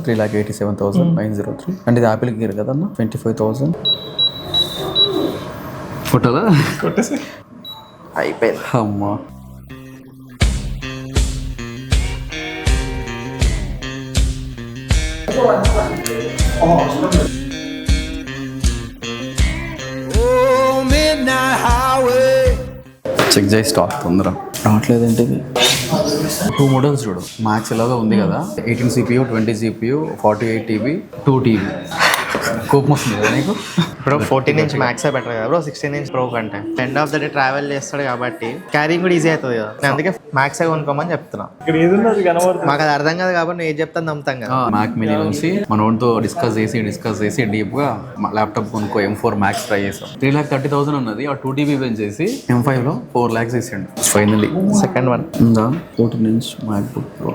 3,87,903. And ఇది Apple gear కదన్న 25,000. ఫోటోలా కొట్టేసి అయిపోయింది అమ్మా. చెక్ చేసి స్టాక్ తొందర రావట్లేదంటే ఇది 2 మోడల్స్ చూడు. మ్యాక్స్ ఎలాగా ఉంది కదా, 18 CPU 20 CPU 48 TB 2 TB. కోపం వస్తుంది కదా నీకు. ఇప్పుడు 14 ఇంచ్ మ్యాక్స్ బెటర్ కదా బ్రో 16 ఇంచ్ ప్రో కంటే. End of the day travel చేస్తాడు కాబట్టి క్యారింగ్ కూడా ఈజీ అవుతుంది కదా. నేను అందుకే మ్యాక్స్ కొనుక్కోమని చెప్తున్నా. మాకు అది అర్థం కాదు కాబట్టి నేను ఏం చెప్తాను నమ్ముతాం కదా. మ్యాక్ మినీ నుంచి మన ఓన్తో డిస్కస్ చేసి డీప్గా ల్యాప్టాప్ కొనుక్కో M4 Max ట్రై చేసాం. 3,30,000 ఉన్నది, ఆ 2 TB పెంచేసి M5 లో 4 lakhs ఇచ్చిండు. ఫైనల్లీ సెకండ్ వన్ ఉందా. 14 inch MacBook Pro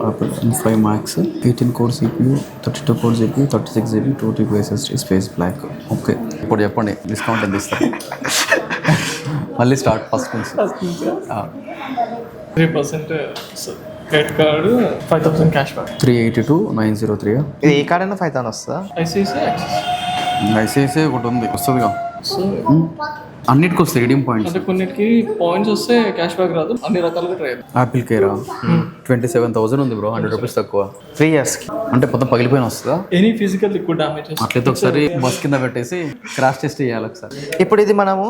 M5 Max 18 core CPU 32 core GPU 36 GB 2 TB SSD space black. Okay, ఇప్పుడు చెప్పండి డిస్కౌంట్ ఎంత ఇస్తారు? మళ్ళీ స్టార్ట్ ఫస్ట్ నుంచి 3% క్రెడిట్ కార్డు 5,000 క్యాష్ బ్యాక్. 382,903. ఇది ఏ కార్డ్ అయినా 5,000 వస్తుందా? ఐసిఐసిఐ ఒకటి ఉంది వస్తుందిగా. అన్నిటికి వస్తాయి రిడీమ్ పాయింట్స్. అంటే కొన్నిటికి పాయింట్స్ వస్తే క్యాష్ బ్యాక్ రాదు, అన్ని రకాలుగా ట్రై. యాపిల్ కేరా 27,000 ఉంది బ్రో, 100 రూపీస్ తక్కువ. 3 years అంటే మొత్తం పగిలిపోయిన వస్తుందా? ఎనీ ఫిజికల్ లిక్విడ్ డామేజ్ అట్లయితే ఒకసారి బస్ కింద పెట్టేసి క్రాష్ టెస్ట్ చేయాలి ఒకసారి. ఇప్పుడు ఇది మనము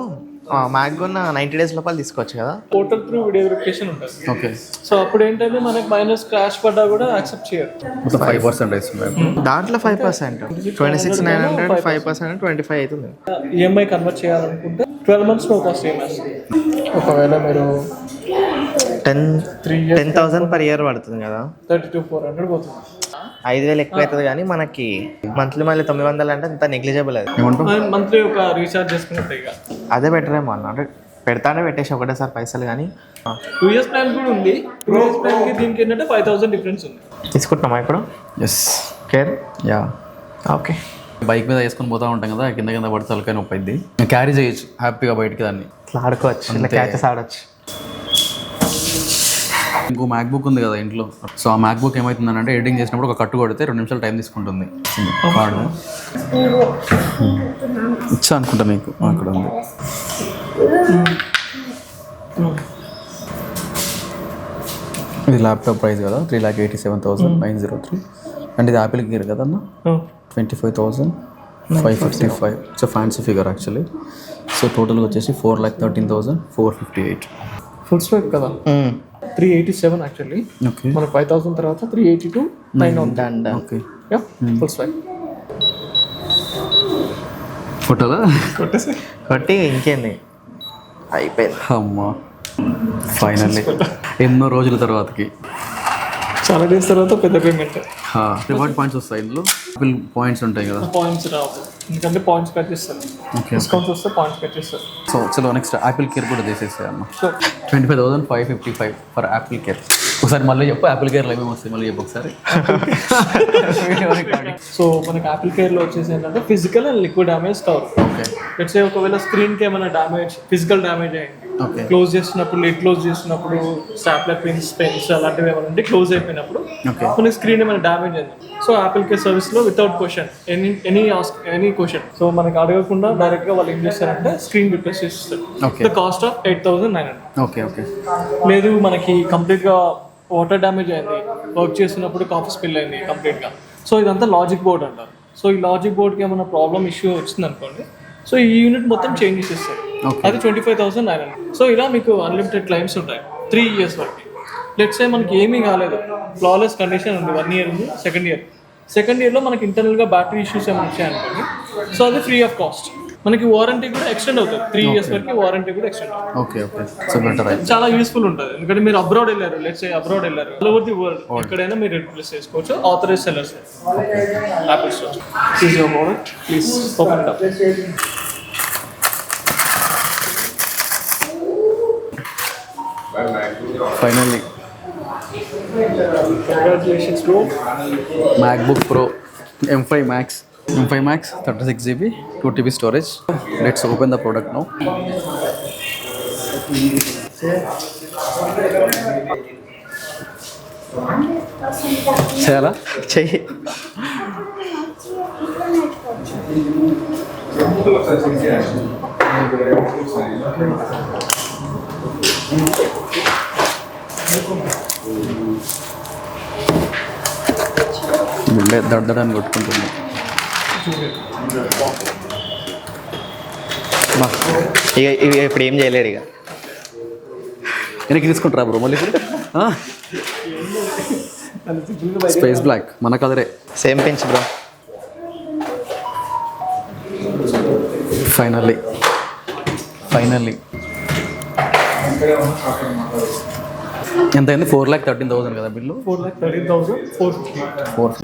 మ్యాక్ కొన్న 90 days లోపల తీసుకోవచ్చు కదా. పోర్టల్ త్రూ వీడియో వెరిఫికేషన్ ఉంటుంది. ఓకే, సో అప్పుడు ఏంటంటే మనకి మైనస్ క్రాష్ పడ్డా కూడా యాక్సెప్ట్ చేయరు. మొత్తం 5% ఇస్తుంది దాంట్లో 5% 26,900 5% 25 అవుతుంది. ఈఎంఐ కన్వర్ట్ చేయాలనుకుంటే 12 months నో కాస్ట్ ఈఎంఐ. ఒకవేళ మీరు 10,000 per year పడుతుంది కదా, 32,400 పోతుంది. 5,000 ఎక్కువ అవుతుంది కానీ మనకి మంత్లీ 900 అంటే అంత నెగ్లిజిబుల్. అది మంత్లీ ఒక రీఛార్జ్ చేసుకున్నట్టు ఇక అదే బెటర్ ఏమో అన్న. అంటే పెడతానే పెట్టేసి ఒకటేసారి పైసలు. కానీ 2 years ప్లాన్ కూడా ఉంది. 2 years ప్లాన్కి దీనికి ఏంటంటే 5,000 డిఫరెన్స్ ఉంది. తీసుకుంటున్నామా ఇప్పుడు? Yes care yeah. Okay, bike మీద వేసుకొని పోతా ఉంటాం కదా, కింద పడితే తలకాయ నొప్పి అయింది. క్యారీ చేయొచ్చు హ్యాపీగా బయటికి దాన్ని. ఇట్లా ఆడుకోవచ్చు, ఇట్లా క్యాచెస్ ఆడవచ్చు. ఇంకో మ్యాక్బుక్ ఉంది కదా ఇంట్లో. సో ఆ మ్యాక్బుక్ ఏమవుతుందంటే ఎడిటింగ్ చేసినప్పుడు ఒక కట్టు కొడితే 2 నిమిషాలు టైం తీసుకుంటుంది. కార్డు ఇచ్చా అనుకుంటా మీకు అక్కడ ఉంది. ఇది ల్యాప్టాప్ ప్రైస్ కదా 3,87,903. అండ్ ఇది యాపిల్ గేర్ కదన్న 25,555. It's fancy figure actually. So టోటల్గా వచ్చేసి 4,13,458. ఫుల్ స్పెక్ కదా 387 యాక్చువల్లీ. ఓకే, మన 5,000 తర్వాత 382,900. Okay full spec. ఫోటోలా కొట్టి ఇంకేంది అయిపోయింది అమ్మా. ఫైనల్లీ ఎన్నో రోజుల తర్వాతకి చాలా డేస్ తర్వాత పెద్ద పేమెంట్. రివార్డ్ పాయింట్స్ వస్తాయి ఇందులో. యాపిల్ పాయింట్స్ ఉంటాయి కదా. పాయింట్స్ రావు ఎందుకంటే పాయింట్స్ కట్ చేస్తారు. డిస్కౌంట్స్ వస్తే పాయింట్స్ కట్ చేస్తారు. సో చలో నెక్స్ట్ యాపిల్ కేర్ కూడా తీసేస్తాయి అమ్మ. 25,555 ఫర్ యాపిల్ కేర్. ఒకసారి మళ్ళీ చెప్పు, యాపిల్ కేర్లో ఏమేమి వస్తాయి మళ్ళీ చెప్పు ఒకసారి. సో మనకి యాపిల్ కేర్లో వచ్చేసి ఏంటంటే physical and liquid damage cover. Okay, let's say ఒకవేళ స్క్రీన్కి ఏమైనా డ్యామేజ్, ఫిజికల్ డ్యామేజ్ అయింది, క్లోజ్ చేసినప్పుడు లిడ్ క్లోజ్ చేసినప్పుడు స్టాప్లర్ పిన్స్ పెన్స్ అలాంటివి ఏమైనా ఉంటే క్లోజ్ అయిపోయినప్పుడు మనకి స్క్రీన్ ఏమైనా డ్యామేజ్ అయింది. సో యాపిల్ కేర్ సర్వీస్లో without question any question, so మనకి అడగకుండా డైరెక్ట్గా వాళ్ళు ఏం చేస్తారంటే స్క్రీన్ రిప్లేస్ చేస్తారు. The cost of 8,900. Okay okay. లేదు మనకి కంప్లీట్గా వాటర్ డ్యామేజ్ అయింది, వర్క్ చేస్తున్నప్పుడు కాఫీ స్పిల్ అయింది కంప్లీట్గా. సో ఇదంతా లాజిక్ బోర్డ్ అంటారు. సో ఈ లాజిక్ బోర్డ్కి ఏమైనా ప్రాబ్లమ్ ఇష్యూ వచ్చింది అనుకోండి, సో ఈ యూనిట్ మొత్తం చేంజ్ చేసేస్తారు. అది 25,900. సో ఇలా మీకు అన్లిమిటెడ్ క్లైమ్స్ ఉంటాయి 3 years వరకు. లెట్స్ సే మనకి ఏమీ కాలేదు, ఫ్లాలెస్ కండిషన్ ఉంది, 1 year ఉంది, సెకండ్ ఇయర్లో మనకి ఇంటర్నల్గా బ్యాటరీ ఇష్యూస్ ఏమైనా వచ్చాయనుకోండి, సో అది ఫ్రీ ఆఫ్ కాస్ట్. మనకి వారంటీ కూడా ఎక్స్టెండ్ అవుతుంది, 3 years వరకు వారంటీ కూడా ఎక్స్టెండ్ అవుతుంది. Okay okay. సో బెటర్ అయితే చాలా యూస్ఫుల్ ఉంటుంది. ఎందుకంటే మీరు అబ్రాడ్ వెళ్ళారు, లెట్స్ సే అబ్రాడ్ వెళ్ళారు, ఆల్ ఓవర్ ది వరల్డ్ ఎక్కడైనా మీరు రిప్లేస్ చేసుకోవచ్చు. Authorize sellers Apple Store. Please your product, please open it up. Finally congratulations bro. MacBook Pro M5 Max 36 GB 2 TB storage. Let's open the product now. చేయాలా? చెయ్యి. గుండె దడదడని కొట్టుకుంటుంది. ఇక ఇప్పుడు ఏం చేయలేడు ఇక. వెనక్కి తీసుకుంటారా బ్రో మళ్ళీ ఇప్పుడు? స్పేస్ బ్లాక్ మన కలరే. Same pinch bro. ఫైనల్లీ ఎంత అయింది? 4,13,000 కదా బిల్లు. 4,13,450.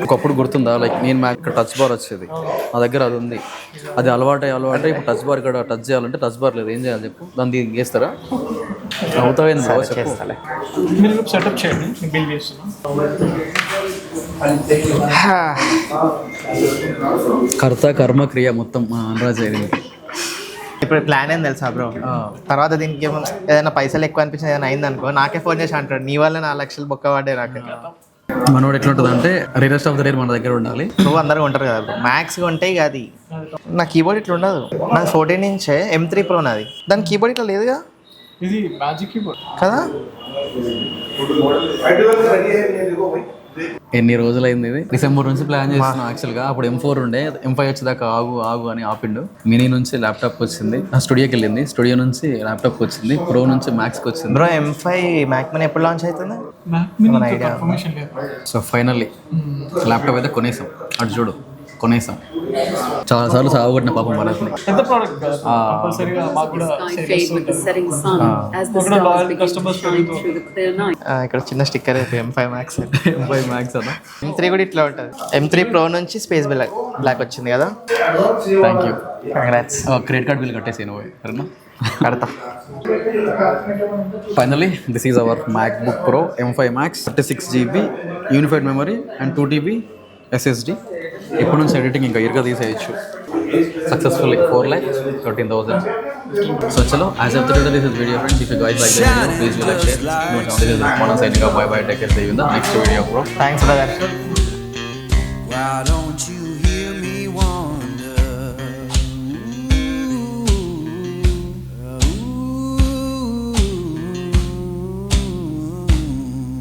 ఒకప్పుడు గుర్తుందా, లైక్ నేను ఇక్కడ టచ్ బార్ వచ్చేది, నా దగ్గర అది ఉంది, అది అలవాటు ఇప్పుడు టచ్ బార్ ఇక్కడ టచ్ చేయాలంటే టచ్ బార్ లేదు, ఏం చేయాలి చెప్పు? దాన్ని గేస్తారా? అవుతావేంది? చేస్తాలే. మీరు సెటప్ చేయండి, నేను బిల్ చేస్తున్నా. కర్త కర్మ క్రియ మొత్తం మా అనురాజ్ అయింది. ఇప్పుడు ప్లాన్ ఏం తెలుసా బ్రో? తర్వాత దీనికి ఏదైనా పైసలు ఎక్కువ అనిపించింది, ఏదైనా అయింది అనుకో, నాకే ఫోన్ చేసి అంటాడు, నీ వల్ల 4 లక్షలు బొక్క పడ్డాయి నాకు. మనోడు ఎట్లుంటుంది అంటే రేరెస్ట్ ఆఫ్ ద రేర్ మన దగ్గర ఉండాలి. నువ్వు అందరూ ఉంటారు కదా బ్రో, మ్యాక్స్ ఉంటే ఇక అది. నా కీబోర్డ్ ఇట్లా ఉండదు. నాది 14 ఇంచే M3 Pro నాది, దాని కీబోర్డ్ ఇట్లా లేదుగా. ఇది మ్యాజిక్ కీబోర్డ్ కదా. ఎన్ని రోజులైంది ఇది? డిసెంబర్ నుంచి ప్లాన్ చేస్తున్నాం యాక్చువల్గా. అప్పుడు M4 ఉండే, M5 వచ్చేదాకా ఆగు అని ఆపిండు. మినీ నుంచి ల్యాప్టాప్ వచ్చింది, స్టూడియోకి వెళ్ళింది, స్టూడియో నుంచి ల్యాప్టాప్కి వచ్చింది, ప్రో నుంచి మ్యాక్స్కి వచ్చింది. బ్రో M5 మ్యాక్ మినీ ఎప్పుడు లాంచ్ అవుతుంది? సో ఫైనల్లీ ల్యాప్టాప్ అయితే కొనేసాం. అటు చూడు, కొనేసాం. చాలా సార్లు సాగొట్టిన పాపం మనల్ని. ఎంత ప్రోడక్ట్ కంపల్సరీగా మాకు కూడా ఇక్కడ చిన్న sticker M5 Max. M5 Max అన్న. M3 కూడా ఇట్లా ఉంటుంది. M3 Pro నుంచి స్పేస్ బ్లాక్ వచ్చింది కదా. Thank you, congrats. Credit card bill కట్టేసి నువ్వు సరేనా? కడతా. Finally this is our MacBook Pro M5 Max, 36GB unified memory and 2TB SSD. ఇప్పటి నుంచి ఎడిటింగ్ ఇంకా ఇరుగా తీసేయచ్చు సక్సెస్ఫుల్లీ. 4,13,000. సో చలో, as of the today this is video friends. If you guys like this video please do like, share. This is Rukmananda signing off. Bye bye, take care, see you in the next video bro. Thanks brother.